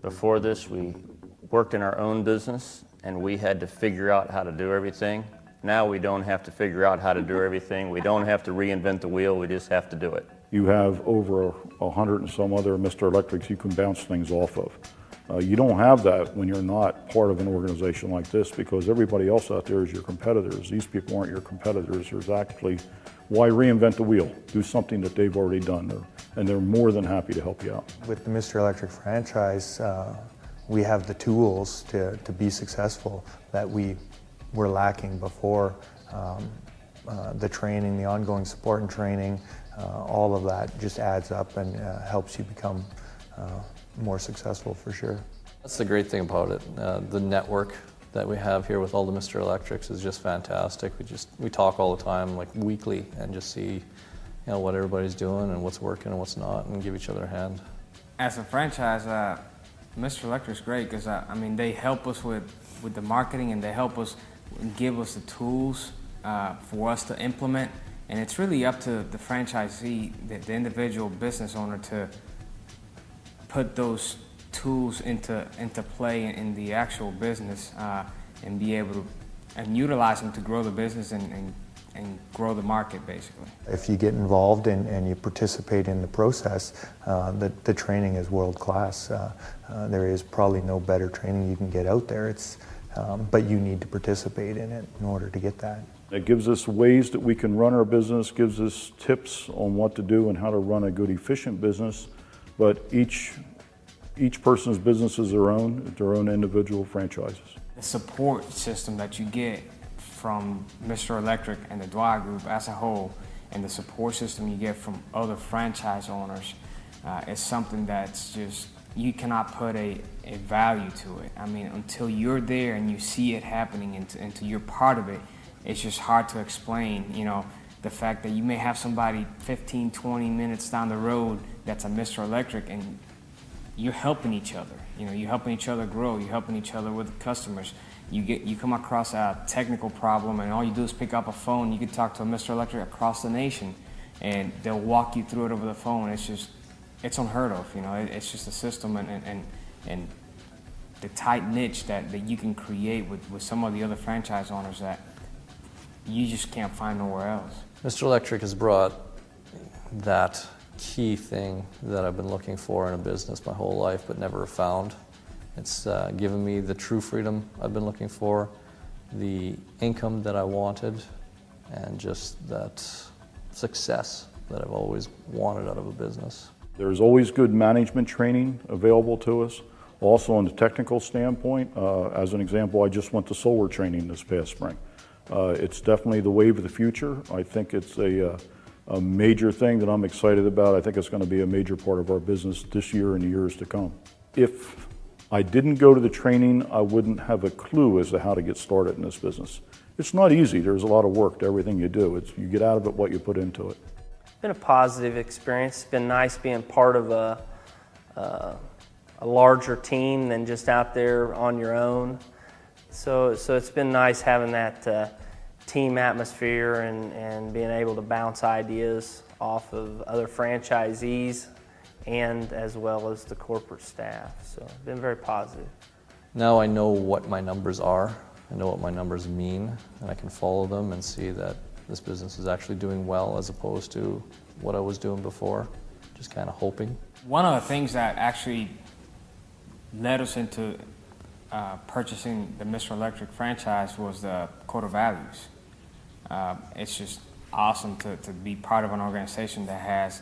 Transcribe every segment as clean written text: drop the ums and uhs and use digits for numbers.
Before this, we worked in our own business and we had to figure out how to do everything. Now we don't have to figure out how to do everything. We don't have to reinvent the wheel, we just have to do it. You have over 100 and some other Mr. Electrics you can bounce things off of. You don't have that when you're not part of an organization like this, because everybody else out there is your competitors. These people aren't your competitors. There's actually, why reinvent the wheel? Do something that they've already done, and they're more than happy to help you out. With the Mr. Electric franchise, we have the tools to be successful that we were lacking before. The training, the ongoing support and training, all of that just adds up and helps you become more successful for sure. That's the great thing about it. The network that we have here with all the Mr. Electrics is just fantastic. We talk all the time, like weekly, and just see what everybody's doing and what's working and what's not, and give each other a hand. As a franchise, Mr. Electric's great because I mean they help us with the marketing, and they help us and give us the tools for us to implement. And it's really up to the franchisee, the individual business owner, to put those tools into play in the actual business and be able to utilize them to grow the business and grow the market, basically. If you get involved and you participate in the process, the training is world class. There is probably no better training you can get out there. But you need to participate in it in order to get that. It gives us ways that we can run our business, gives us tips on what to do and how to run a good, efficient business. But each person's business is their own individual franchises. The support system that you get from Mr. Electric and the Dwyer Group as a whole, and the support system you get from other franchise owners is something that's just, you cannot put a value to it. I mean, until you're there and you see it happening and you're part of it, it's just hard to explain, the fact that you may have somebody 15, 20 minutes down the road that's a Mr. Electric, and you're helping each other. You're helping each other grow. You're helping each other with customers. You come across a technical problem, and all you do is pick up a phone. You can talk to a Mr. Electric across the nation, and they'll walk you through it over the phone. It's unheard of. It's just a system and the tight niche that you can create with some of the other franchise owners that you just can't find nowhere else. Mr. Electric has brought that key thing that I've been looking for in a business my whole life but never found. It's given me the true freedom I've been looking for, the income that I wanted, and just that success that I've always wanted out of a business. There's always good management training available to us. Also on the technical standpoint, as an example, I just went to solar training this past spring. It's definitely the wave of the future. I think it's a major thing that I'm excited about. I think it's going to be a major part of our business this year and the years to come. If I didn't go to the training, I wouldn't have a clue as to how to get started in this business. It's not easy. There's a lot of work to everything you do. You get out of it what you put into it. It's been a positive experience. It's been nice being part of a larger team than just out there on your own. So it's been nice having that team atmosphere and being able to bounce ideas off of other franchisees and as well as the corporate staff. So it's been very positive. Now I know what my numbers are, I know what my numbers mean, and I can follow them and see that this business is actually doing well as opposed to what I was doing before, just kind of hoping. One of the things that actually led us into purchasing the Mr. Electric franchise was the code of values. It's just awesome to be part of an organization that has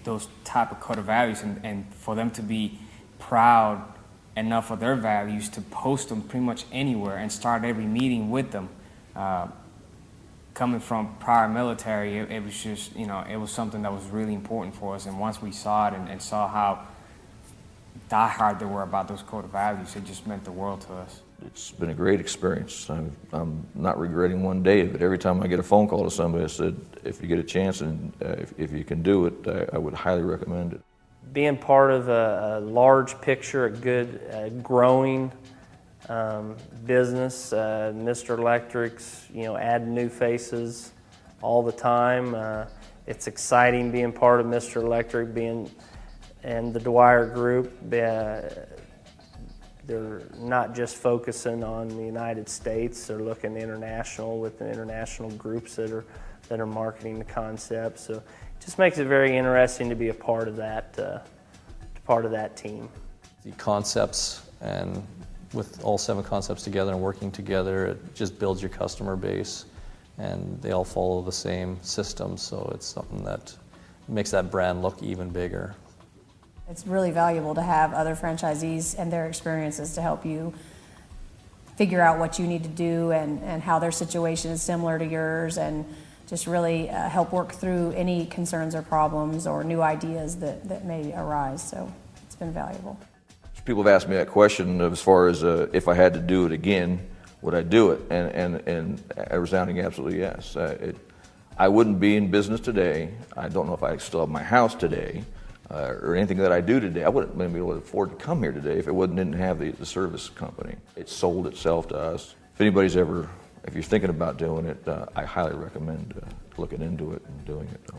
those type of code of values, and for them to be proud enough of their values to post them pretty much anywhere and start every meeting with them. Coming from prior military, it was just, it was something that was really important for us, and once we saw it and saw how diehard they were about those code of values, it just meant the world to us. It's been a great experience. I'm not regretting one day of it. Every time I get a phone call to somebody, I said, if you get a chance and if you can do it, I would highly recommend it. Being part of a large picture, a good growing business, Mr. Electric's, add new faces all the time. It's exciting being part of Mr. Electric, and the Dwyer Group. They're not just focusing on the United States, they're looking international with the international groups that are marketing the concept. So it just makes it very interesting to be a part of that team. The concepts, and with all 7 concepts together and working together, it just builds your customer base, and they all follow the same system, so it's something that makes that brand look even bigger. It's really valuable to have other franchisees and their experiences to help you figure out what you need to do and how their situation is similar to yours, and just really help work through any concerns or problems or new ideas that may arise. So it's been valuable. People have asked me that question as far as if I had to do it again, would I do it? And a resounding absolutely yes. I wouldn't be in business today. I don't know if I still have my house today. Or anything that I do today. I wouldn't maybe be able to afford to come here today if it didn't have the service company. It sold itself to us. If you're thinking about doing it, I highly recommend looking into it and doing it.